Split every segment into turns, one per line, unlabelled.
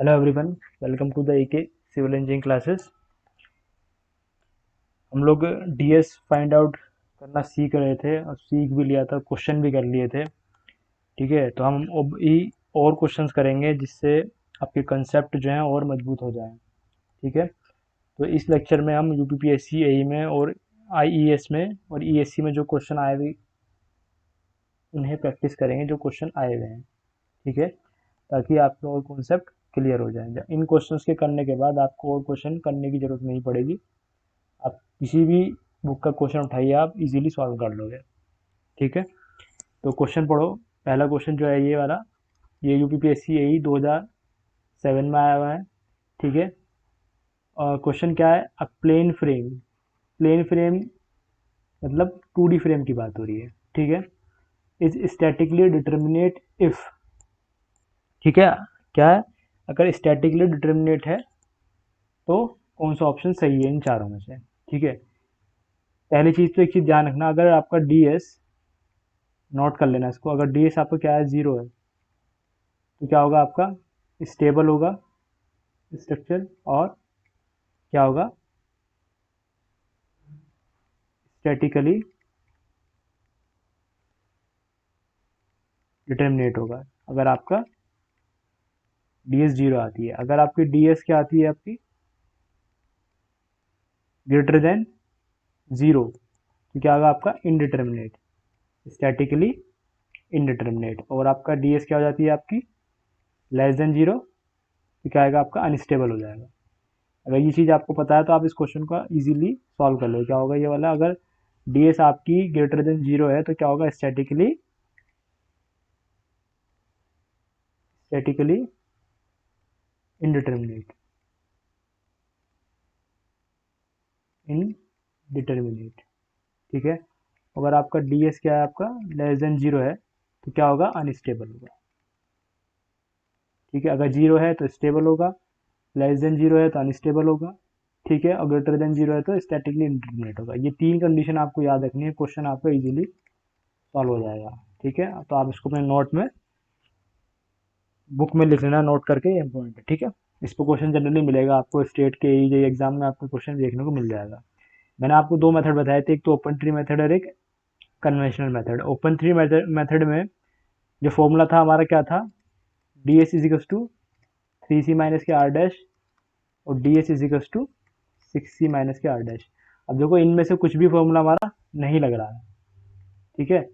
Hello everyone, welcome to the AK civil engineering classes. हम लोग DS find out करना सीख रहे थे और सीख भी लिया था, क्वेश्चन भी कर लिए थे। ठीक है, तो हम अब ही और क्वेश्चंस करेंगे जिससे आपके कंसेप्ट जो हैं और मजबूत हो जाएं। ठीक है, तो इस लेक्चर में हम यूपीपीएससी एई में और आईईएस में और ईएससी में जो क्वेश्चन आए हुए उन्हें प्रैक्टिस करेंगे, जो क्वेश्चन आए हुए हैं। ठीक है, ताकि आपको और कॉन्सेप्ट क्लियर हो जाए। इन क्वेश्चंस के करने के बाद आपको और क्वेश्चन करने की ज़रूरत नहीं पड़ेगी। आप किसी भी बुक का क्वेश्चन उठाइए, आप इजीली सॉल्व कर लोगे। ठीक है, तो क्वेश्चन पढ़ो। पहला क्वेश्चन जो है ये वाला, ये यूपीपीएससी एई 2007 में आया हुआ है। ठीक है, और क्वेश्चन क्या है, अ प्लेन फ्रेम। प्लेन फ्रेम मतलब 2D फ्रेम की बात हो रही है। ठीक है, इज स्टैटिकली डिटर्मिनेट इफ। ठीक है, क्या है, अगर स्टैटिकली डिटर्मिनेट है तो कौन सा ऑप्शन सही है इन चारों में से। ठीक है, पहली चीज़ तो एक चीज़ ध्यान रखना, अगर आपका डीएस, नोट कर लेना इसको, अगर डीएस आपका क्या है, जीरो है, तो क्या होगा आपका, स्टेबल होगा स्ट्रक्चर, और क्या होगा, स्टैटिकली डिटर्मिनेट होगा। अगर आपका डीएस जीरो आती है, अगर आपकी डीएस क्या आती है, आपकी ग्रेटर देन जीरो, तो क्या होगा आपका इनडिटर्मिनेट, स्टैटिकली इनडिटर्मिनेट। और आपका डीएस क्या हो जाती है आपकी, लेस देन जीरो, तो क्या आएगा आपका, अनस्टेबल हो जाएगा। अगर ये चीज़ आपको पता है तो आप इस क्वेश्चन का इजीली सॉल्व कर लो। क्या होगा ये वाला, अगर डीएस आपकी ग्रेटर देन जीरो है तो क्या होगा, स्टैटिकली इनडिटर्मिनेट, इनडिटर्मिनेट। ठीक है, अगर आपका डीएस क्या है, आपका लेस देन जीरो है, तो क्या होगा, अनस्टेबल होगा। ठीक है, अगर जीरो है तो स्टेबल होगा, लेस देन जीरो है तो अनस्टेबल होगा। ठीक है, और ग्रेटर देन जीरो है तो स्टैटिकली इंडिटरमिनेट होगा। ये तीन कंडीशन आपको याद रखनी है, क्वेश्चन आपका इजीली सॉल्व हो जाएगा। ठीक है, तो आप इसको अपने नोट में, बुक में लिख लेना, नोट करके, ये इंपॉर्टेंट है। ठीक है, इस पर क्वेश्चन जनरली मिलेगा आपको, स्टेट के ई एग्जाम में आपको क्वेश्चन देखने को मिल जाएगा। मैंने आपको दो मेथड बताए थे, एक तो ओपन ट्री मेथड और एक conventional method. Open tree method में जो फॉर्मूला था हमारा क्या था, D S equals to 3c minus के आर डैश, और D S equals to 6c minus के आर डैश। अब देखो, इनमें से कुछ भी फॉर्मूला हमारा नहीं लग रहा है। ठीक है,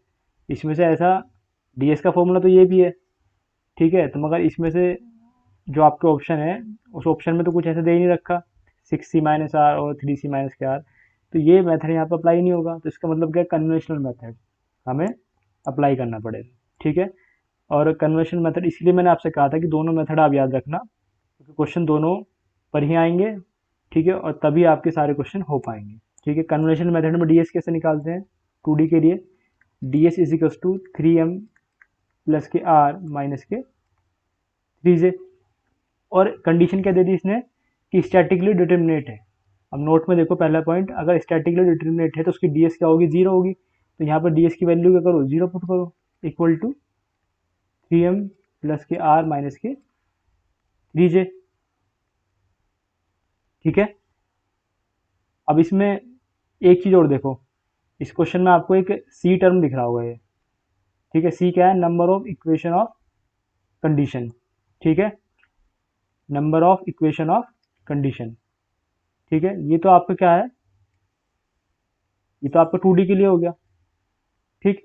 इसमें से ऐसा, डीएस का फॉर्मूला तो ये भी है। ठीक है, तो मगर इसमें से जो आपके ऑप्शन है, उस ऑप्शन में तो कुछ ऐसा दे ही नहीं रखा, 6c माइनस आर और 3c माइनस के आर, तो ये मेथड यहाँ पर अप्लाई नहीं होगा। तो इसका मतलब क्या, कन्वेंशनल मेथड हमें अप्लाई करना पड़ेगा। ठीक है, और कन्वर्शन मेथड इसलिए मैंने आपसे कहा था कि दोनों मेथड आप याद रखना, क्योंकि क्वेश्चन दोनों पर ही आएंगे। ठीक है, और तभी आपके सारे क्वेश्चन हो पाएंगे। ठीक है, कन्वर्शन मेथड में डीएस कैसे निकालते हैं, 2D के लिए, DS is equals to 3m plus के आर माइनस के 3j। और कंडीशन क्या दे दी इसने, कि स्टैटिकली डिटर्मिनेट है। अब नोट में देखो, पहला पॉइंट, अगर स्टैटिकली डिटर्मिनेट है तो उसकी डीएस क्या होगी, जीरो होगी। तो यहाँ पर डीएस की वैल्यू क्या करो, जीरो पुट करो, इक्वल टू 3m प्लस के आर माइनस के 3j। ठीक है, अब इसमें एक चीज और देखो, इस क्वेश्चन में आपको एक सी टर्म दिख रहा होगा ये। ठीक है, सी क्या है, number of equation of condition. ठीक है, number of equation of condition. ठीक है, ये तो आपका क्या है, ये तो आपका 2D के लिए हो गया। ठीक,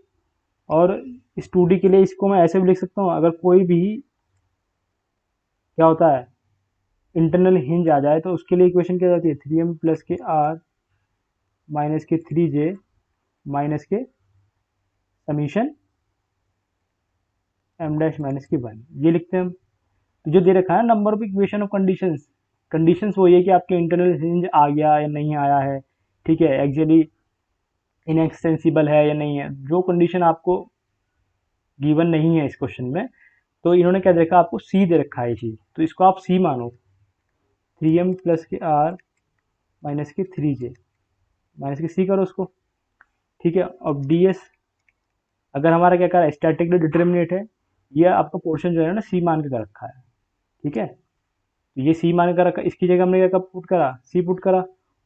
और इस 2D के लिए इसको मैं ऐसे भी लिख सकता हूँ, अगर कोई भी क्या होता है, इंटरनल हिंज आ जाए तो उसके लिए इक्वेशन क्या जाती है, 3m प्लस के आर माइनस के 3j माइनस के समीशन एम डैश माइनस की 1, ये लिखते हैं हम। तो जो दे रखा है number of equation of conditions, conditions वो ये कि आपके इंटरनल हिंज आ गया या नहीं आया है। ठीक है, एक्चुअली इनएक्सटेंसिबल है या नहीं है, जो कंडीशन आपको गिवन नहीं है इस क्वेश्चन में, तो इन्होंने क्या देखा, आपको सी दे रखा है ये चीज़, तो इसको आप सी मानो, 3m प्लस के आर माइनस के 3j माइनस के सी करो उसको। ठीक है, अब डीएस अगर हमारा क्या करा, स्टैटिकली डिटर्मिनेट है, ये आपका पोर्शन जो है ना सी मान के कर रखा है। ठीक है, तो ये सी मान कर रखा, इसकी जगह हमने क्या पुट करा, सी पुट करा।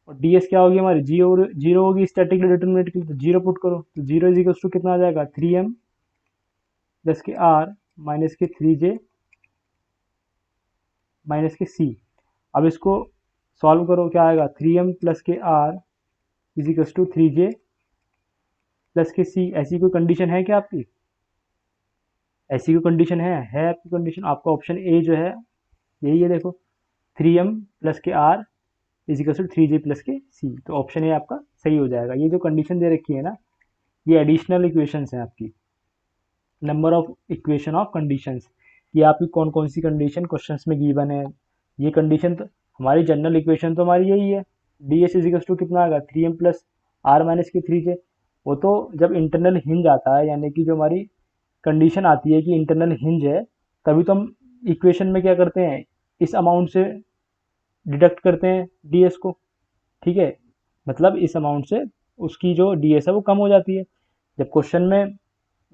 और डी एस क्या होगी हमारी, जीरो जीरो होगी स्टैटिकली डिटरमिनेट की, तो जीरो पुट करो, तो जीरो इज इक्वल टू कितना आ जाएगा, 3m प्लस के आर माइनस के 3j माइनस के सी। अब इसको सॉल्व करो, क्या आएगा, 3m प्लस के are is equal to 3j plus के सी। ऐसी कोई कंडीशन है क्या आपकी, ऐसी कोई कंडीशन है आपकी कंडीशन, आपका ऑप्शन ए जो है यही है, देखो 3m प्लस के are is equal to 3j plus के सी, तो ऑप्शन ए आपका सही हो जाएगा। ये जो कंडीशन दे रखी है ना, ये एडिशनल इक्वेशंस हैं आपकी, number of equation of conditions, ये आपकी कौन कौन सी कंडीशन क्वेश्चंस में गिवन है। ये कंडीशन तो हमारी जनरल इक्वेशन तो हमारी यही है, डी एस इजिकल्स टू कितना आएगा, 3m प्लस आर माइनस के 3j। वो तो जब इंटरनल हिंज आता है, यानी कि जो हमारी कंडीशन आती है कि इंटरनल हिंज है, तभी तो हम इक्वेशन में क्या करते हैं, इस अमाउंट से डिडक्ट करते हैं डी एस को, ठीक है, मतलब इस अमाउंट से उसकी जो डी एस है वो कम हो जाती है। जब क्वेश्चन में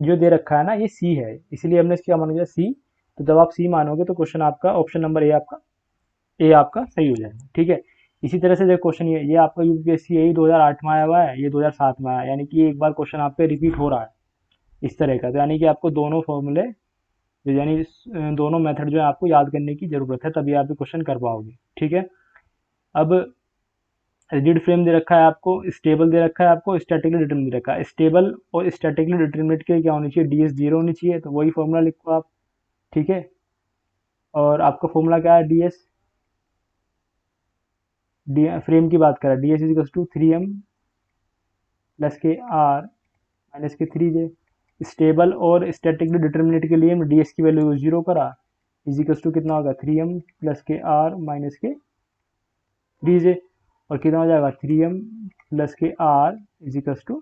जो दे रखा है ना ये सी है, इसलिए हमने इसका मान लिया सी, तो जब आप सी मानोगे तो क्वेश्चन आपका ऑप्शन नंबर ए आपका सही हो जाएगा, ठीक है। इसी तरह से देखो क्वेश्चन ये आपका यूपीएससी यही 2008 में आया हुआ है, ये 2007 में आया, यानी कि एक बार क्वेश्चन आप पे रिपीट हो रहा है इस तरह का, तो यानी कि आपको दोनों फॉर्मूले जो यानी दोनों मेथड जो है आपको याद करने की जरूरत है, तभी आप ये क्वेश्चन कर पाओगे, ठीक है। अब रिजिड फ्रेम दे रखा है आपको, स्टेबल दे रखा है आपको, स्टैटिकली डिटरमिनेट दे रखा है। स्टेबल और स्टैटिकली डिटरमिनेट के क्या होनी चाहिए, डी एस जीरो होनी चाहिए, तो वही फॉर्मूला लिखो आप, ठीक है। और आपका फॉर्मूला क्या है, डी एस डी फ्रेम की बात करें, d s is to 3m plus के आर माइनस के 3j। स्टेबल और स्टैटिकली डिटरमिनेट के लिए डी एस की वैल्यू जीरो करा, इजिकल्स टू कितना होगा, 3m प्लस के आर माइनस के 3j, और कितना हो जाएगा, 3m प्लस के आर इजिकल्स टू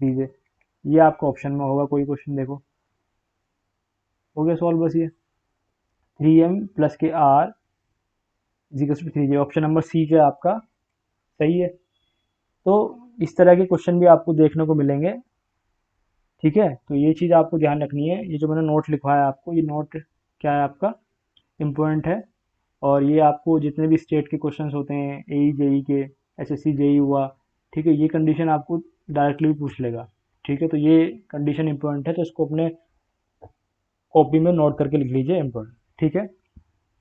3j। ये आपका ऑप्शन में होगा कोई क्वेश्चन, देखो हो गया सॉल्व बस ये, 3m प्लस के r equals to 3j, option number c जो है आपका सही है। तो इस तरह के क्वेश्चन भी आपको देखने को मिलेंगे, ठीक है। तो ये चीज़ आपको ध्यान रखनी है, ये जो मैंने नोट लिखवाया आपको, ये नोट क्या है आपका इम्पोर्टेंट है। और ये आपको जितने भी स्टेट के क्वेश्चंस होते हैं, ए जेई के, एसएससी जेई हुआ, ठीक है, ये कंडीशन आपको डायरेक्टली भी पूछ लेगा, ठीक है। तो ये कंडीशन इम्पोर्टेंट है, तो इसको अपने कॉपी में नोट करके लिख लीजिए, इम्पोर्टेंट, ठीक है।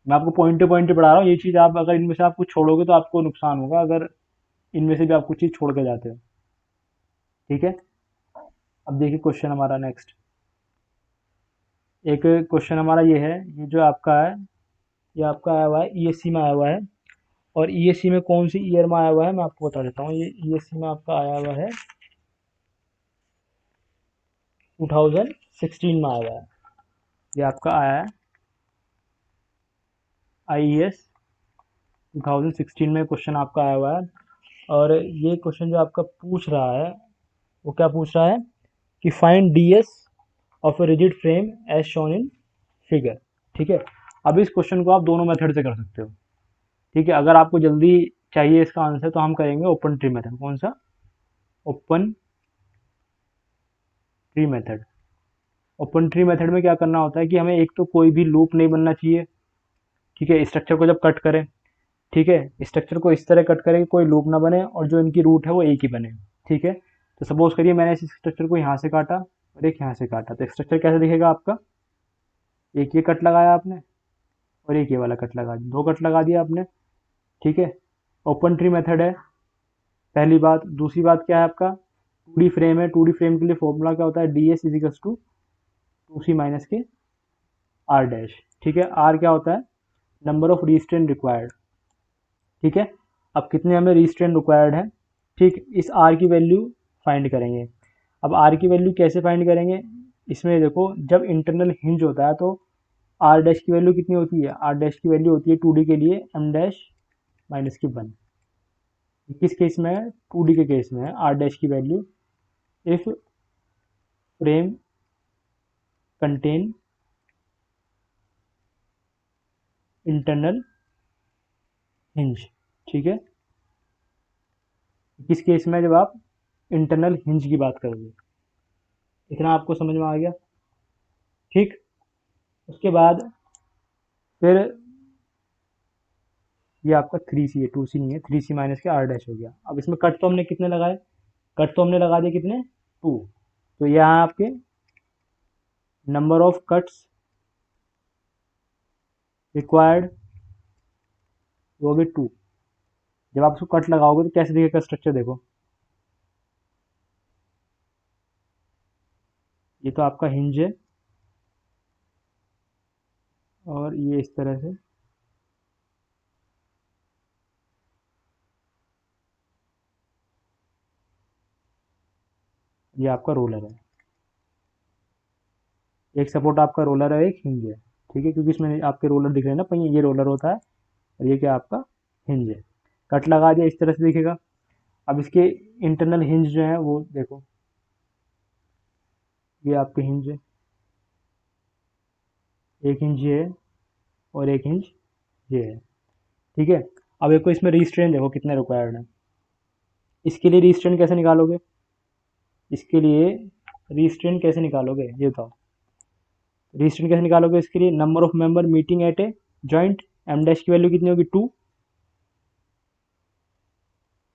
मैं आपको पॉइंट टू पॉइंट पढ़ा रहा हूँ, ये चीज़ आप अगर इनमें से आप कुछ छोड़ोगे तो आपको नुकसान होगा, अगर इनमें से भी आप कुछ चीज़ छोड़ के जाते हो, ठीक है। अब देखिए क्वेश्चन हमारा नेक्स्ट, एक क्वेश्चन हमारा ये है, ये जो आपका है, ये आपका आया हुआ है ईएससी में आया हुआ है। और ईएससी में कौन सी ईयर में आया हुआ है मैं आपको बता देता हूँ, ये ईएससी में आपका आया हुआ है 2016 में आया हुआ है, ये आपका आया है आईईएस 2016 में क्वेश्चन आपका आया हुआ है। और ये क्वेश्चन जो आपका पूछ रहा है वो क्या पूछ रहा है कि find DS of a rigid frame as shown in figure, ठीक है। अब इस क्वेश्चन को आप दोनों मेथड से कर सकते हो, ठीक है। अगर आपको जल्दी चाहिए इसका आंसर तो हम करेंगे ओपन ट्री मेथड, कौन सा, open tree method. Open tree method में क्या करना होता है कि हमें एक तो कोई भी लूप नहीं बनना चाहिए, ठीक है, स्ट्रक्चर को जब कट करें, ठीक है, स्ट्रक्चर को इस तरह कट करें कि कोई लूप ना बने और जो इनकी रूट है वो एक ही बने, ठीक है। तो सपोज करिए मैंने इस स्ट्रक्चर को यहाँ से काटा और एक यहाँ से काटा, तो स्ट्रक्चर कैसे दिखेगा आपका, एक ये कट लगाया आपने और एक ये वाला कट लगा दिया, दो कट लगा दिया आपने, ठीक है। ओपन ट्री मेथड है, पहली बात। दूसरी बात क्या है आपका, 2D फ्रेम है, 2D फ्रेम के लिए फॉर्मूला क्या होता है, d S equals to 2c minus के आर डैश, ठीक है। आर क्या होता है, नंबर ऑफ रीस्ट्रेन रिक्वायर्ड, ठीक है। अब कितने हमें रीस्ट्रेन रिक्वायर्ड है, ठीक, इस आर की वैल्यू फाइंड करेंगे। अब आर की वैल्यू कैसे फाइंड करेंगे, इसमें देखो जब इंटरनल हिंज होता है तो आर डैश की वैल्यू कितनी होती है, आर डैश की वैल्यू होती है 2D के लिए एम डैश माइनस की 1। किस केस में है, 2D के केस में है आर डैश की value if frame contain internal hinge, ठीक है। किस केस में, जब आप इंटरनल हिंज की बात करोगे, इतना आपको समझ में आ गया, ठीक। उसके बाद फिर ये आपका 3C है, 2C नहीं है, 3C माइनस के आर डैश हो गया। अब इसमें कट तो हमने कितने लगाए, कट तो हमने लगा दिए कितने, 2। तो यहाँ आपके नंबर ऑफ कट्स रिक्वायर्ड वो भी 2। जब आप उसको कट लगाओगे तो कैसे दिखेगा स्ट्रक्चर, देखो ये तो आपका हिंज है और ये इस तरह से, ये आपका रोलर है। एक सपोर्ट आपका रोलर है, एक हिंज है, ठीक है, क्योंकि इसमें आपके रोलर दिख रहे हैं ना पहिए, ये रोलर होता है और ये क्या आपका हिंज है। कट लगा दिया, इस तरह से दिखेगा। अब इसके इंटरनल हिंज जो है वो देखो, ये आपके हिंज है, एक हिंज ये है और एक हिंज ये है, ठीक है। अब एक को इसमें रिस्ट्रेन देखो कितने रिक्वायर्ड है। इसके लिए रिस्ट्रेन कैसे निकालोगे, इसके लिए रिस्ट्रेन कैसे निकालोगे ये बताओ। रिस्ट्रेन कैसे निकालोगे, इसके लिए number of member meeting at a joint, m dash की वैल्यू कितनी होगी 2।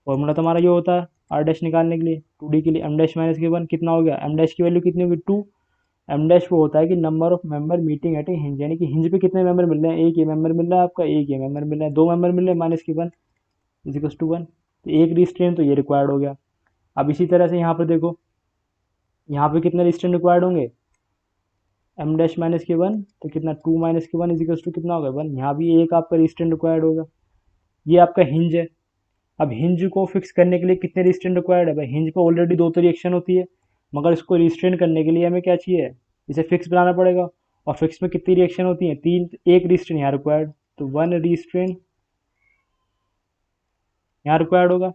फॉर्मूला तो हमारा ये होता है आर डैश निकालने के लिए, 2D के लिए एम डैश माइनस के 1 कितना हो गया, एम डैश की वैल्यू कितनी होगी 2। एम डैश वो होता है कि number of member meeting at A hinge, यानी कि हिंज पे कितने मेंबर मिल रहे हैं, एक ये मेंबर मिल रहा है आपका, एक ये मेंबर मिल रहा है, दो मेंबर मिल रहे हैं माइनस के 1 इजिकल्स टू 1। तो एक रिस्ट्रेन तो ये रिक्वायर्ड हो गया। अब इसी तरह से यहाँ पर देखो, यहाँ पे कितने रिस्ट्रेन रिक्वायर्ड होंगे, एम डैश माइनस के 1 तो कितना 2 माइनस के 1 इजिकल्स टू कितना होगा 1। यहाँ भी एक आपका रिस्ट्रेन रिक्वायर्ड होगा। ये आपका हिंज है। अब हिंज को फिक्स करने के लिए कितने रिस्ट्रेन रिक्वायर्ड है, भाई हिंज पे ऑलरेडी दो तो रिएक्शन होती है, मगर इसको रिस्ट्रेन करने के लिए हमें क्या चाहिए, इसे फिक्स बनाना पड़ेगा। और फिक्स में कितनी रिएक्शन होती है, 3, एक रिस्ट्रेन यहाँ रिक्वायर्ड, तो 1 रिस्ट्रेन यहाँ रिक्वायर्ड होगा।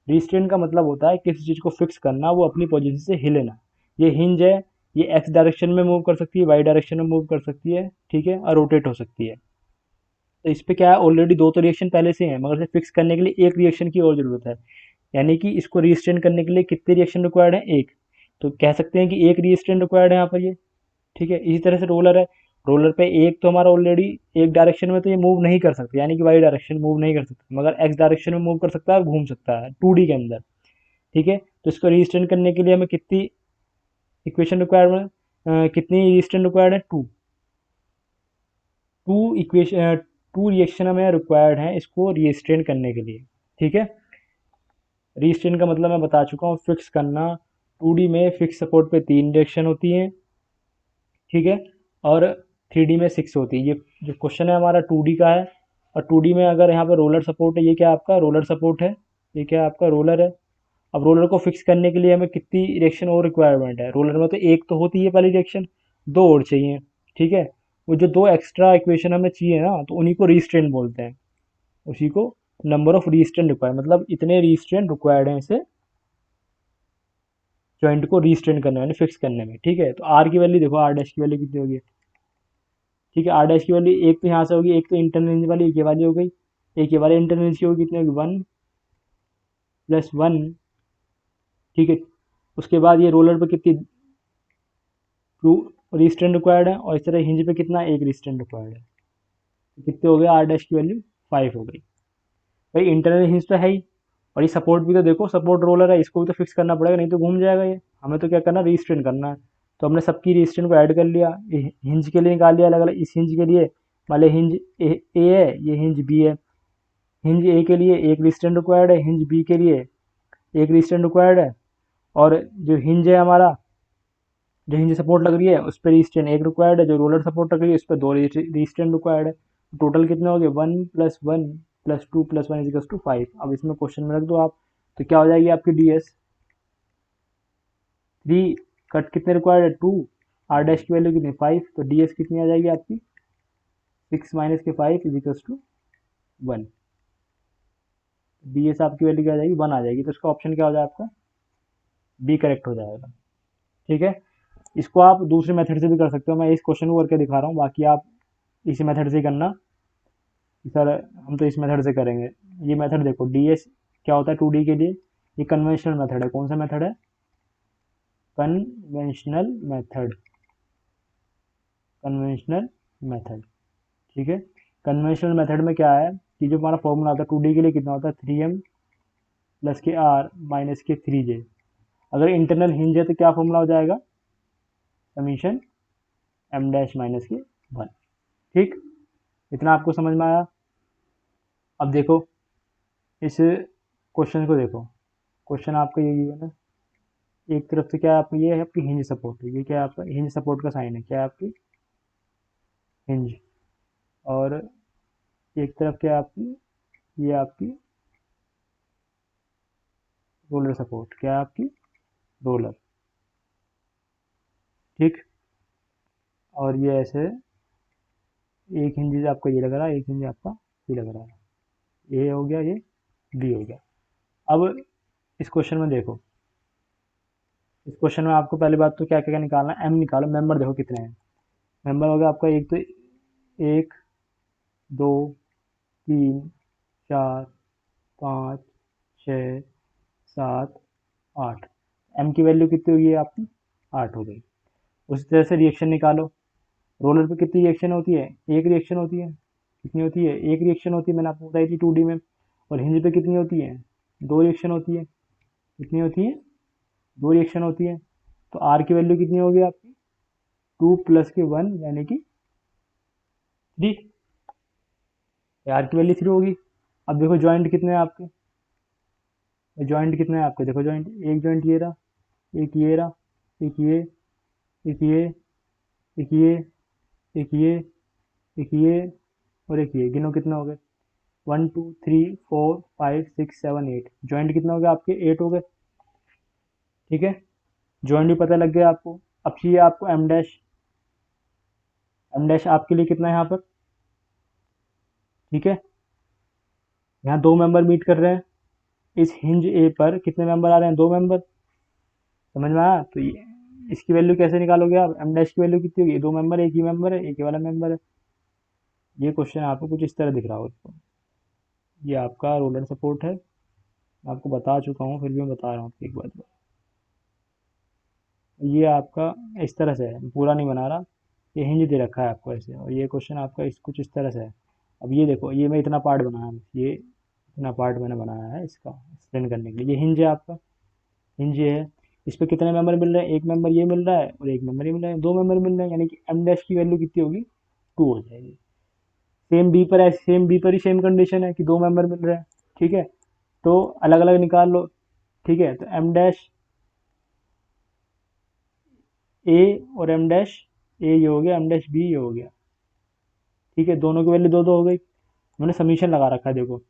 रिस्ट्रेन का मतलब होता है किसी चीज़ को फिक्स करना, वो अपनी पोजीशन से हिले ना। ये हिंज है, ये एक्स डायरेक्शन में मूव कर सकती है, वाई डायरेक्शन में मूव कर सकती है, ठीक है, और रोटेट हो सकती है। तो इस पे क्या है, ऑलरेडी दो तो रिएक्शन पहले से हैं, मगर इसे फिक्स करने के लिए एक रिएक्शन की और ज़रूरत है। यानी कि इसको रिस्ट्रेन करने के लिए कितने रिएक्शन रिक्वायर्ड है, एक। तो कह सकते हैं कि एक रिस्ट्रेन रिक्वायर्ड है यहाँ पर ये, ठीक है। इसी तरह से रोलर है, रोलर पे एक तो हमारा ऑलरेडी एक डायरेक्शन में तो ये मूव नहीं कर सकता, यानी कि वाई डायरेक्शन मूव नहीं कर सकता, मगर एक्स डायरेक्शन में मूव कर सकता है और घूम सकता है 2D के अंदर, ठीक है। तो इसको रिस्ट्रेन करने के लिए हमें कितनी इक्वेशन रिक्वायरमेंट, कितनी रिस्ट्रेन रिक्वायर्ड है, 2। टू इक्वेशन, 2 रिएक्शन हमें रिक्वायर्ड है इसको रिस्ट्रेन करने के लिए, ठीक है। रिस्ट्रेन का मतलब मैं बता चुका हूँ, फिक्स करना। 2D में फिक्स सपोर्ट पे 3 रिएक्शन होती हैं, ठीक है, और 3D में 6 होती है। ये जो क्वेश्चन है हमारा 2D का है, और 2D में अगर यहाँ पे रोलर सपोर्ट है, ये क्या आपका रोलर सपोर्ट है, ये क्या आपका रोलर है। अब रोलर को फिक्स करने के लिए हमें कितनी रिएक्शन और रिक्वायरमेंट है, रोलर में तो एक तो होती है पहली रिएक्शन, दो और चाहिए, ठीक है। वो जो दो एक्स्ट्रा इक्वेशन हमें चाहिए ना, तो उन्हीं को रिस्ट्रेन बोलते हैं, उसी को नंबर ऑफ रिस्ट्रेन रिक्वायर्ड, मतलब इतने रिस्ट्रेन रिक्वायर्ड हैं इसे जॉइंट को रिस्ट्रेन करने में, फिक्स करने में, ठीक है। तो आर की वैल्यू देखो, आर डैश की वैल्यू कितनी होगी, ठीक है। आर डैश की वैल्यू एक तो यहाँ से होगी, एक तो इंटरनल रेंज वाली एक ये वाली हो गई, एक ये वाली इंटरनल रेंज की होगी कितनी होगी 1 + 1, ठीक है। उसके बाद ये रोलर पे कितनी 2 रिस्ट्रेन रिक्वायर्ड है, और इस तरह हिंज पे कितना एक रिस्ट्रेन रिक्वायर्ड है, तो कितने हो गए, आर डैश की वैल्यू 5 हो गई। भाई इंटरनल हिंज तो है ही, और ये सपोर्ट भी तो देखो, सपोर्ट रोलर है, इसको भी तो फिक्स करना पड़ेगा, नहीं तो घूम जाएगा ये। हमें तो क्या करना, रिस्ट्रेन करना है। तो हमने सबकी रिस्ट्रेन को ऐड कर लिया, हिंज के लिए निकाल लिया अलग अलग। इस हिंज के लिए मान हिंज ए है, ये हिंज बी है। हिंज ए के लिए एक रिस्ट्रेन रिक्वायर्ड है, हिंज बी के लिए एक रिस्ट्रेन रिक्वायर्ड है, और जो हिंज है हमारा, जो हिंज सपोर्ट लग रही है उस पर रिस्ट्रेन एक रिक्वायर्ड है, जो रोलर सपोर्ट लग रही है उस पर दो रिस्ट्रेन रिक्वायर्ड है। टोटल कितने हो गए, 1 + 1 + 2 + 1 = 5। अब इसमें क्वेश्चन में रख दो आप, तो क्या हो जाएगी आपकी DS 3, कट कितने रिक्वायर्ड है 2, आर डैश की वैल्यू कितनी 5, तो DS कितनी आ जाएगी आपकी 6 - के 5 = 1। DS आपकी वैल्यू क्या आ जाएगी 1 आ जाएगी, तो इसका ऑप्शन क्या हो जाएगा आपका बी करेक्ट हो जाएगा, ठीक है। इसको आप दूसरे मेथड से भी कर सकते हो, मैं इस क्वेश्चन को करके दिखा रहा हूँ, बाकी आप इसी मेथड से करना। सर हम तो इस मेथड से करेंगे। ये मेथड देखो, DS क्या होता है 2D के लिए, ये कन्वेंशनल मेथड है। कौन सा मेथड है, कन्वेंशनल मेथड, कन्वेंशनल मेथड, ठीक है। कन्वेंशनल मेथड में क्या है, कि जो हमारा फॉर्मूला आता है 2D के लिए कितना होता है 3m प्लस के आर माइनस के 3j। अगर इंटरनल हिंज है तो क्या फॉर्मूला हो जाएगा, समीशन m डैश माइनस के 1। ठीक, इतना आपको समझ में आया। अब देखो इस क्वेश्चन को देखो, क्वेश्चन आपका यही है ना, एक तरफ से क्या है आपकी, ये है आपकी हिंज सपोर्ट, ये क्या है आपका हिंज सपोर्ट का साइन है, क्या है आपकी हिंज, और एक तरफ क्या है आपकी, ये आपकी रोलर सपोर्ट, क्या है आपकी रोलर। ठीक, और ये ऐसे एक हिंज आपका ये लग रहा है, एक हिंज आपका ये लग रहा है, ए हो गया, ये बी हो गया। अब इस क्वेश्चन में देखो, इस क्वेश्चन में आपको पहली बात तो क्या क्या निकालना है, एम निकालो। मेंबर देखो कितने हैं, मेंबर हो गया आपका एक तो 1 2 3 4 5 6 7 8। एम की वैल्यू कितनी हुई है आपकी, 8 हो गई। उसी तरह से रिएक्शन निकालो। रोलर पे कितनी रिएक्शन होती है, एक रिएक्शन होती है, कितनी होती है, एक रिएक्शन होती है, मैंने आपको बताई थी 2D में। और हिंज पे कितनी होती है, दो रिएक्शन होती है, कितनी होती है, दो रिएक्शन होती है। तो आर की वैल्यू कितनी होगी आपकी, 2 प्लस के 1 यानी कि 3। आर की वैल्यू 3 होगी। अब देखो जॉइंट कितने हैं आपके, जॉइंट कितने हैं आपके, देखो जॉइंट, एक जॉइंट ये रहा, एक ये रहा, एक ये, एक ये, एक ये, एक ये, एक ये, और एक ये, गिनो कितने हो गए, 1 2 3 4 5 6 7 8। जॉइंट कितने हो गए आपके, 8 हो गए। ठीक है, जॉइंट भी पता लग गया आपको। अब चाहिए आपको एम डैश, एम डैश आपके लिए कितना है यहाँ पर, ठीक है, यहाँ दो मेंबर मीट कर रहे हैं, इस हिंज ए पर कितने मेंबर आ रहे हैं, दो मेंबर। समझ में आया, तो ये इसकी वैल्यू कैसे निकालोगे आप, एम डैश की वैल्यू कितनी होगी, दो मेंबर, एक ही मेंबर है, एक ही वाला मेंबर है। ये क्वेश्चन आपको कुछ इस तरह दिख रहा हो। ये आपका रोलर सपोर्ट है, मैं आपको बता चुका हूँ, फिर भी मैं बता रहा हूँ एक बार। ये आपका इस तरह से है, पूरा नहीं बना रहा, ये हिंज दे रखा है आपको ऐसे, और ये क्वेश्चन आपका इस कुछ इस तरह से है। अब ये देखो, ये मैं इतना पार्ट बनाया हूँ, ये इतना पार्ट मैंने बनाया है इसका एक्सप्लेन करने के लिए। ये हिंज है आपका, हिंज ये है, इस पे कितने मेंबर मिल रहे हैं, एक मेंबर ये मिल रहा है और एक मेंबर ये मिल रहा है, दो मेंबर मिल रहे हैं, यानी कि एम डैश की वैल्यू कितनी होगी, 2 हो जाएगी। सेम बी पर है, सेम बी पर ही सेम कंडीशन है कि दो मेंबर मिल रहे हैं। ठीक है, तो अलग अलग निकाल लो। ठीक है, तो एम डैश ए और एम डैश ए ये हो गया, एम डैश बी ये हो गया। ठीक है, दोनों की वैल्यू दो दो हो गई। मैंने समीशन लगा रखा है देखो,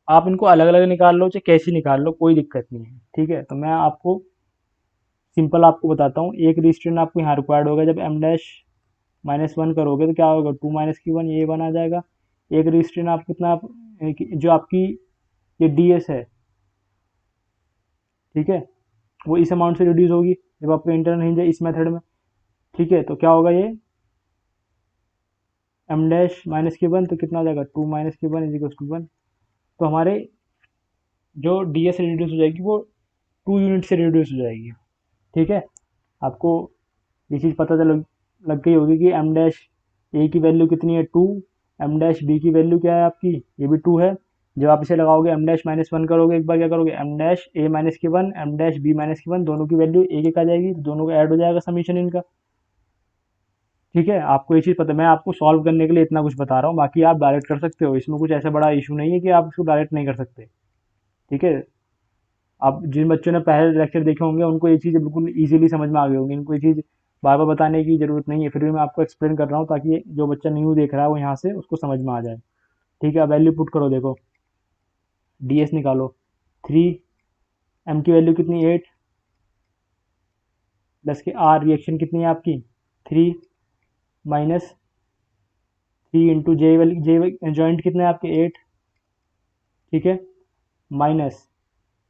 आप इनको अलग अलग निकाल लो चाहे कैसे निकाल लो, कोई दिक्कत नहीं है। ठीक है, तो मैं आपको सिंपल आपको बताता हूँ। एक रिस्ट्रेंट आपको यहाँ रिक्वायर्ड होगा, जब एम डैश -1 करोगे तो क्या होगा, 2 माइनस की 1, ये 1 आ जाएगा। एक रिस्ट्रेंट आप कितना जो आपकी ये डी एस है, ठीक है, वो इस अमाउंट से रिड्यूस होगी जब आपका इंटरनल हिंज है इस मेथड में। ठीक है, तो क्या होगा, ये एम डैश माइनस के 1 तो कितना आ जाएगा, 2 माइनस के 1 इज इक्वल टू 1। तो हमारे जो डी एस रिड्यूस हो जाएगी वो 2 यूनिट से रिड्यूस हो जाएगी। ठीक है, आपको ये चीज़ पता लग गई होगी कि एम डैश ए की वैल्यू कितनी है, 2। एम डैश बी की वैल्यू क्या है आपकी, ये भी 2 है। जब आप इसे लगाओगे एम डैश -1 करोगे, एक बार क्या करोगे, एम डैश ए माइनस के 1 एम डैश बी माइनस के 1, दोनों की वैल्यू एक एक आ जाएगी, तो दोनों का ऐड हो जाएगा समीशन इनका। ठीक है, आपको ये चीज़ पता, मैं आपको सॉल्व करने के लिए इतना कुछ बता रहा हूँ, बाकी आप डायरेक्ट कर सकते हो, इसमें कुछ ऐसा बड़ा इशू नहीं है कि आप इसको डायरेक्ट नहीं कर सकते। ठीक है, आप जिन बच्चों ने पहले लेक्चर देखे होंगे उनको ये चीज़ बिल्कुल ईजिली समझ में आ गई होंगी, इनको ये चीज़ बार बार बताने की ज़रूरत नहीं है, फिर भी मैं आपको एक्सप्लेन कर रहा हूँ ताकि जो बच्चा न्यू देख रहा है वो यहाँ से उसको समझ में आ जाए। ठीक है, अब वैल्यू पुट करो, देखो डी एस निकालो, 3, एम की वैल्यू कितनी, 8, प्लस के आर रिएक्शन कितनी है आपकी, 3 माइनस 3 इंटू जे वाली, जे जॉइंट कितने हैं आपके, 8। ठीक है, माइनस,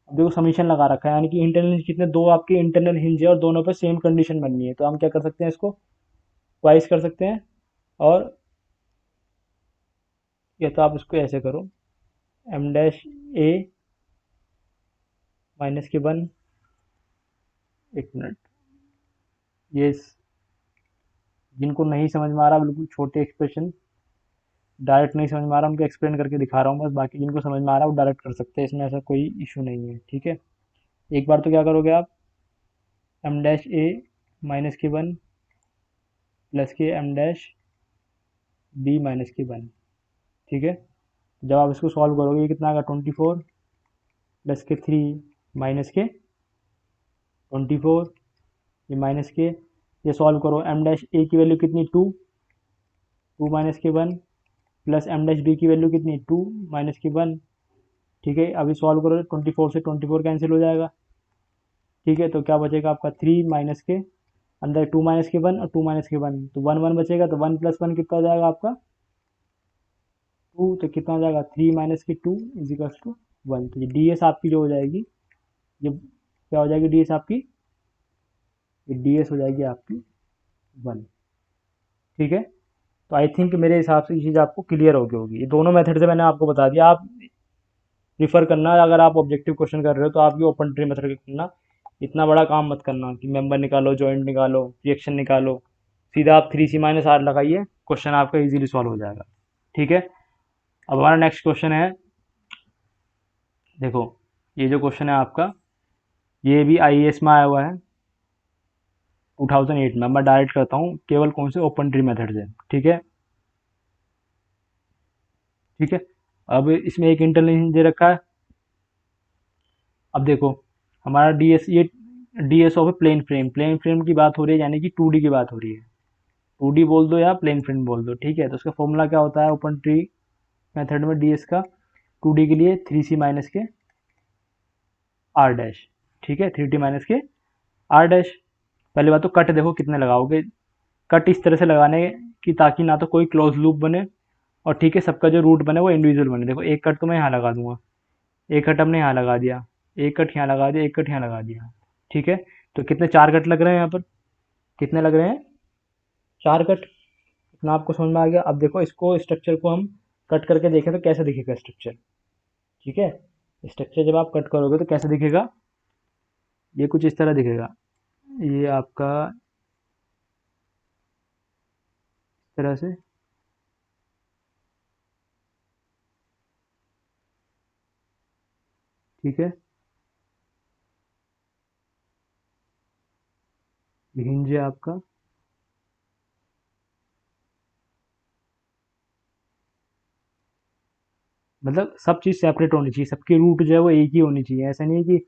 अब देखो समीशन लगा रखा है, यानी कि इंटरनल हिंज कितने, दो आपके इंटरनल हिंज है और दोनों पे सेम कंडीशन बननी है, तो हम क्या कर सकते हैं, इसको ट्वाइस कर सकते हैं। और या तो आप इसको ऐसे करो, एम डैश ए माइनस के 1, एक मिनट, ये जिनको नहीं समझ में आ रहा, बिल्कुल छोटे एक्सप्रेशन, डायरेक्ट नहीं समझ में आ रहा उनको एक्सप्लेन करके दिखा रहा हूँ बस, बाकी जिनको समझ में आ रहा है वो डायरेक्ट कर सकते हैं, इसमें ऐसा कोई इशू नहीं है। ठीक है, एक बार तो क्या करोगे आप, एम डैश ए माइनस के वन प्लस के एम डैश बी माइनस के वन। ठीक है, जब आप इसको सॉल्व करोगे ये कितना आएगा, 24 प्लस के 3 माइनस के 24, ये माइनस के, ये सॉल्व करो, एम डैश ए की वैल्यू कितनी 2, 2 माइनस के 1 प्लस एम डैश बी की वैल्यू कितनी 2 माइनस के 1। ठीक है, अभी सॉल्व करो, 24 से 24 कैंसिल हो जाएगा। ठीक है, तो क्या बचेगा आपका 3 माइनस के अंदर 2 माइनस के 1 और 2 माइनस के 1, तो 1 1 बचेगा, तो 1 प्लस 1 कितना हो जाएगा आपका 2, तो कितना हो जाएगा 3 माइनस के 2 इज इक्वल टू 1। तो ये डी एस आपकी जो हो जाएगी, ये क्या हो जाएगी डी एस आपकी, ये डी एस हो जाएगी आपकी 1। ठीक है, तो आई थिंक मेरे हिसाब से ये चीज़ आपको क्लियर हो गई होगी। ये दोनों मेथड से मैंने आपको बता दिया, आप प्रीफर करना अगर आप ऑब्जेक्टिव क्वेश्चन कर रहे हो तो आप ये ओपन ट्री मेथड करना, इतना बड़ा काम मत करना कि मेंबर निकालो, जॉइंट निकालो, रिएक्शन निकालो, सीधा आप 3C-R लगाइए, क्वेश्चन आपका इजीली सॉल्व हो जाएगा। ठीक है, अब हमारा नेक्स्ट क्वेश्चन है, देखो ये जो क्वेश्चन है आपका, ये भी IAS में आया हुआ है 2008 में। मैं डायरेक्ट करता हूँ केवल कौन से, ओपन ट्री मेथड से। ठीक है, ठीक है, अब इसमें एक इंटरलिंक दे रखा है। अब देखो हमारा डीएस, ये DS of plane frame, plane frame की बात हो रही है, यानी कि 2D की बात हो रही है, 2D बोल दो या प्लेन फ्रेम बोल दो। ठीक है, तो उसका फॉर्मूला क्या होता है ओपन ट्री मेथड में डीएस का, 2D के लिए 3C माइनस के आर डैश। ठीक है, 3D माइनस के आर डैश। पहली बात तो कट देखो कितने लगाओगे, कट इस तरह से लगाने की ताकि ना तो कोई क्लोज लूप बने, और ठीक है सबका जो रूट बने वो इंडिविजुअल बने। देखो एक कट तो मैं यहाँ लगा दूंगा, एक कट हमने यहाँ लगा दिया, एक कट यहाँ लगा दिया, एक कट यहाँ लगा दिया। ठीक है, तो कितने 4 कट लग रहे हैं यहाँ पर, कितने लग रहे हैं 4 कट, इतना आपको समझ में आ गया। अब देखो इसको, स्ट्रक्चर को हम कट करके देखें तो कैसे दिखेगा स्ट्रक्चर। ठीक है, स्ट्रक्चर जब आप कट करोगे तो कैसे दिखेगा, ये कुछ इस तरह दिखेगा, ये आपका इस तरह से। ठीक है, हिंज है आपका, मतलब सब चीज़ सेपरेट होनी चाहिए, सबकी रूट जो है वो एक ही होनी चाहिए। ऐसा नहीं है कि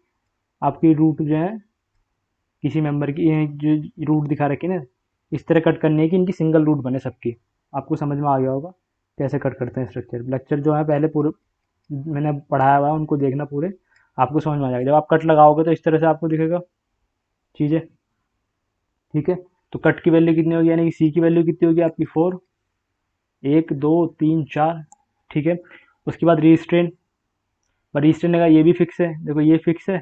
आपकी रूट जो है किसी मेंबर की, ये जो रूट दिखा रखी है ना, इस तरह कट करनी है कि इनकी सिंगल रूट बने सबकी। आपको समझ में आ गया होगा कैसे कट करते हैं स्ट्रक्चर। लेक्चर जो है पहले पूरे मैंने पढ़ाया हुआ है, उनको देखना पूरे, आपको समझ में आ जाएगा। जब आप कट लगाओगे तो इस तरह से आपको दिखेगा चीज़ें। ठीक है, तो कट की वैल्यू कितनी होगी, यानी कि सी की वैल्यू कितनी होगी आपकी 4, 1 2 3 4। ठीक है, उसके बाद रीस्ट्रेन, पर रीस्ट्रेन का ये भी फिक्स है, देखो ये फिक्स है,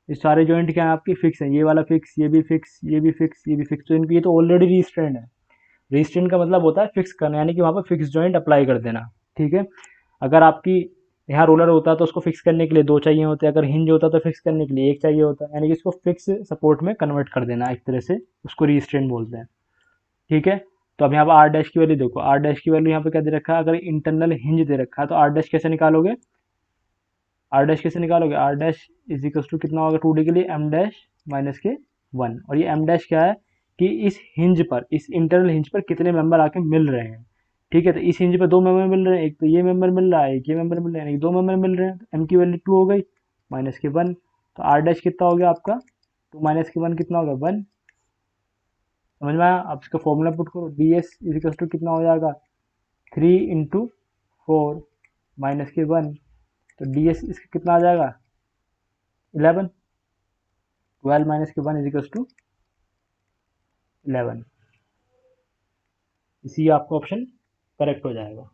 ये सारे जॉइंट क्या है आपके फिक्स है, ये वाला फिक्स, ये भी फिक्स, ये भी फिक्स, ये भी फिक्स, तो इनकी ये तो ऑलरेडी रीस्ट्रेंड है। रीस्ट्रेंड का मतलब होता है फिक्स करना, यानी कि वहाँ पर फिक्स जॉइंट अप्लाई कर देना। ठीक है, अगर आपकी यहाँ रोलर होता तो उसको फिक्स करने के लिए 2 चाहिए होते, अगर हिंज होता तो फिक्स करने के लिए 1 चाहिए होता, यानी कि इसको फिक्स सपोर्ट में कन्वर्ट कर देना एक तरह से, उसको रीस्ट्रेंड बोलते हैं। ठीक है, तो अब यहाँ पर आर डैश की वैल्यू देखो, आर डैश की वैल्यू यहाँ पे क्या दे रखा है, अगर इंटरनल हिंज दे रखा है तो आर डैश कैसे निकालोगे, आर डैश कैसे निकालोगे, r dash is equal to कितना होगा 2D के लिए एम डैश माइनस के 1। और ये एम डैश क्या है कि इस हिंज पर, इस इंटरनल हिंज पर कितने मेंबर आके मिल रहे हैं। ठीक है, तो इस हिंज पर 2 मेंबर मिल रहे हैं, एक तो ये मेंबर मिल रहा है, एक ये मेंबर मिल रहा है, यानी कि 2 मेंबर मिल रहे हैं, तो एम की वैल्यू 2 हो गई माइनस के 1। तो आर डैश कितना हो गया आपका 2 माइनस के 1 कितना होगा 1। समझ में आया, आप इसका फॉर्मूला पुट करो, d s is equal to कितना हो जाएगा 3 × 4 माइनस के 1, तो डी एस इसका कितना आ जाएगा 11, 12 माइनस के 1 इज इक्वल टू 11। इसी आपका ऑप्शन करेक्ट हो जाएगा।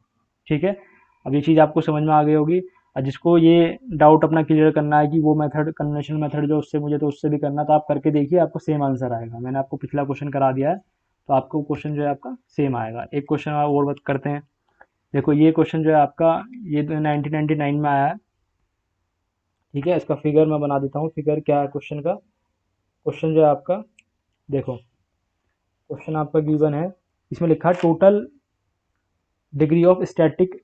ठीक है, अब ये चीज़ आपको समझ में आ गई होगी। और जिसको ये डाउट अपना क्लियर करना है कि वो मेथड कन्वेंशनल मेथड जो उससे मुझे तो उससे भी करना, तो आप करके देखिए, आपको सेम आंसर आएगा। मैंने आपको पिछला क्वेश्चन करा दिया है, तो आपको क्वेश्चन जो है आपका सेम आएगा। एक क्वेश्चन और बात करते हैं, देखो ये क्वेश्चन जो है आपका, ये 1999 में आया है। ठीक है, इसका फिगर मैं बना देता हूँ, फिगर क्या है क्वेश्चन का। क्वेश्चन जो है आपका, देखो क्वेश्चन आपका गिवन है, इसमें लिखा है total degree of static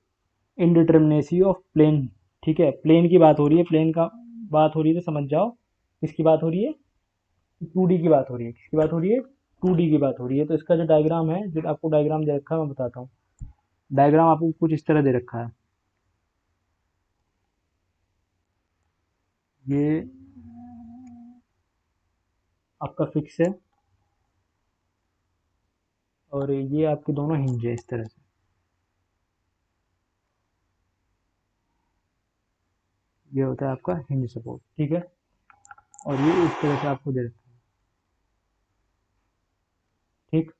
indeterminacy of plane. ठीक है, प्लेन की बात हो रही है, प्लेन का बात हो रही है तो समझ जाओ किसकी बात हो रही है, 2D की बात हो रही है। किसकी बात हो रही है, 2D की बात हो रही है। तो इसका जो डायग्राम है, जो आपको डायग्राम दे रखा है मैं बताता हूँ। डायग्राम आपको कुछ इस तरह दे रखा है। ये आपका फिक्स है और ये आपके दोनों हिंज है इस तरह से। ये होता है आपका हिंज सपोर्ट। ठीक है, और ये इस तरह से आपको दे रखा है। ठीक,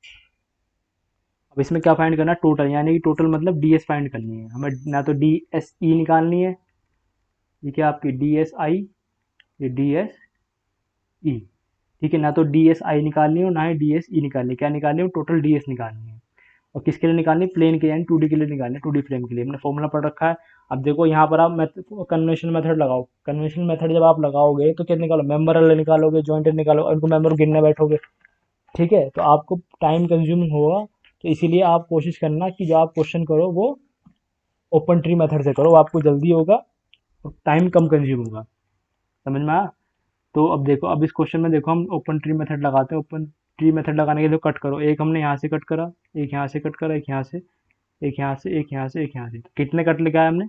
अब इसमें क्या फाइंड करना है, टोटल, यानी कि टोटल मतलब डीएस फाइंड करनी है हमें। ना तो डी एस ई निकालनी है, ये क्या आपकी डी एस आई, ये डी एस ई। ठीक है, ना तो डी एस आई निकालनी है और ना ही डी एस ई निकालनी है। क्या निकालनी है, टोटल डी एस निकालनी है। और किसके लिए निकालनी है, प्लेन के यानी 2D के लिए निकालनी है, 2D फ्रेम के लिए। हमने फॉर्मूला पढ़ रखा है। अब देखो यहाँ पर आप कन्वेंशनल मेथड लगाओ। कन्वेंशनल मेथड जब आप लगाओगे तो क्या निकालो, मेंबर वाले निकालोगे, जॉइंटेड निकालो, और उनको मेंबर गिनने बैठोगे। ठीक है, तो आपको टाइम कंज्यूमिंग होगा। तो इसीलिए आप कोशिश करना कि जो आप क्वेश्चन करो वो ओपन ट्री मेथड से करो, आपको जल्दी होगा और टाइम कम कंज्यूम होगा। समझ में आया। तो अब देखो, अब इस क्वेश्चन में देखो हम ओपन ट्री मेथड लगाते हैं। ओपन ट्री मेथड लगाने के लिए कट करो, एक हमने यहाँ से कट करा, एक यहाँ से कट करा, एक यहाँ से, एक यहाँ से, एक यहाँ से, एक यहाँ से। तो कितने कट लगे आए हमने,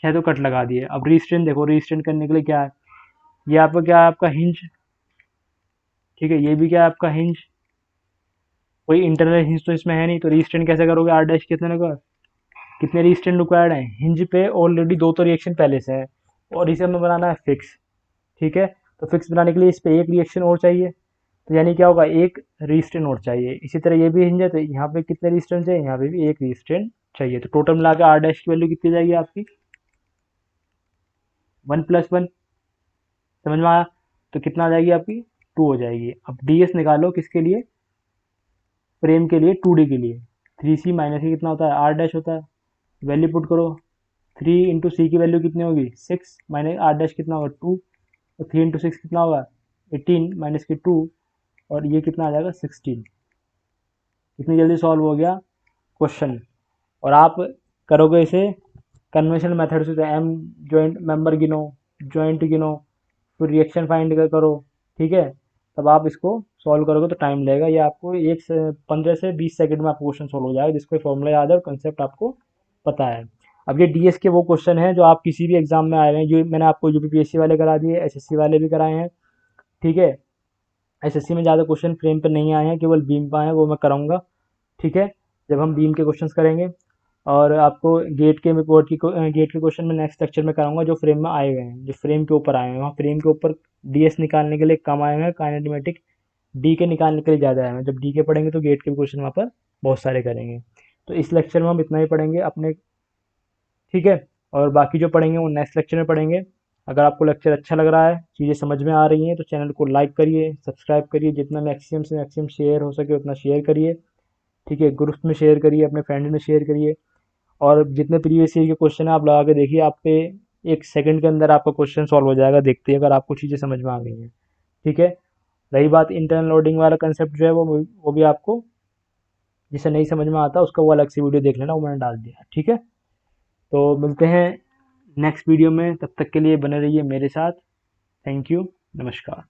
6 तो कट लगा दिए। अब रीस्ट्रेन देखो, रीस्ट्रेन करने के लिए क्या है, ये आपका क्या है, आपका हिंज। ठीक है, ये भी क्या है, आपका हिंज। कोई इंटरनल हिंज तो इसमें है नहीं, तो रीस्ट्रेन कैसे करोगे, आर डैश कितने लगा, कितने रीस्ट्रेन रिक्वायर्ड है। हिंज पे ऑलरेडी 2 तो रिएक्शन पहले से है और इसे हमें बनाना है फिक्स। ठीक है, तो फिक्स बनाने के लिए इस पे एक रिएक्शन और चाहिए, तो यानी क्या होगा, एक रीस्ट्रेन और चाहिए। इसी तरह ये भी हिंज है, तो यहाँ पे कितने रीस्ट्रेन चाहिए, यहाँ पे भी एक रीस्ट्रेन चाहिए। तो टोटल मिला के आर डैश की वैल्यू कितनी जाएगी आपकी, 1+1। समझ में आया। तो कितना आ जाएगी आपकी, 2 हो जाएगी। अब डी एस निकालो किसके लिए, फ्रेम के लिए, 2D के लिए। 3C माइनस ही कितना होता है, आर डैश होता है। वैल्यू पुट करो, 3 × C की वैल्यू कितनी होगी, 6 माइनस आर डैश कितना होगा, 2। और 3 × 6 कितना होगा, 18 माइनस की 2, और ये कितना आ जाएगा, 16। कितनी जल्दी सॉल्व हो गया क्वेश्चन। और आप करोगे इसे कन्वेंशनल मेथड से, तो एम जॉइंट मेंबर गिनो, जॉइंट गिनो, फिर रिएक्शन फाइंड करो। ठीक है, तब आप इसको सॉल्व करोगे तो टाइम लगेगा। ये आपको 15 से 20 सेकंड में आपको क्वेश्चन सॉल्व हो जाएगा, जिसको फॉर्मूला याद है और कंसेप्ट आपको पता है। अब ये डीएस के वो क्वेश्चन हैं जो आप किसी भी एग्जाम में आए हुए हैं, जो मैंने आपको यूपीपीएससी वाले करा दिए, एसएससी वाले भी कराए हैं। ठीक है, एसएससी में ज़्यादा क्वेश्चन फ्रेम पर नहीं आए हैं, केवल बीम पर आए हैं, वो मैं कराऊंगा। ठीक है, जब हम बीम के क्वेश्चंस करेंगे। और आपको गेट के क्वेश्चन में नेक्स्ट लेक्चर में कराऊंगा, जो फ्रेम में आए हुए हैं, जो फ्रेम के ऊपर आए हुए हैं। वहाँ फ्रेम के ऊपर डीएस निकालने के लिए कम आए हुए हैं, काइनेमेटिक डी के निकालने के लिए ज़्यादा आए हुए हैं। जब डी के पढ़ेंगे तो गेट के क्वेश्चन वहाँ पर बहुत सारे करेंगे। तो इस लेक्चर में हम इतना ही पढ़ेंगे अपने। ठीक है, और बाकी जो पढ़ेंगे वो नेक्स्ट लेक्चर में पढ़ेंगे। अगर आपको लेक्चर अच्छा लग रहा है, चीज़ें समझ में आ रही हैं, तो चैनल को लाइक करिए, सब्सक्राइब करिए, जितना मैक्सिमम से मैक्सिमम शेयर हो सके उतना शेयर करिए। ठीक है, ग्रुप्स में शेयर करिए, अपने फ्रेंड में शेयर करिए। और जितने प्रीवियस ईयर के क्वेश्चन है आप लगा के देखिए, आप पे 1 सेकंड के अंदर आपका क्वेश्चन सॉल्व हो जाएगा, देखते ही, अगर आपको चीज़ें समझ में आ गई हैं। ठीक है, रही बात इंटरनल लोडिंग वाला कंसेप्ट जो है, वो भी आपको, जिसे नहीं समझ में आता उसका वो अलग से वीडियो देख लेना, वो मैंने डाल दिया है। ठीक है, तो मिलते हैं नेक्स्ट वीडियो में, तब तक के लिए बने रहिए मेरे साथ। थैंक यू, नमस्कार।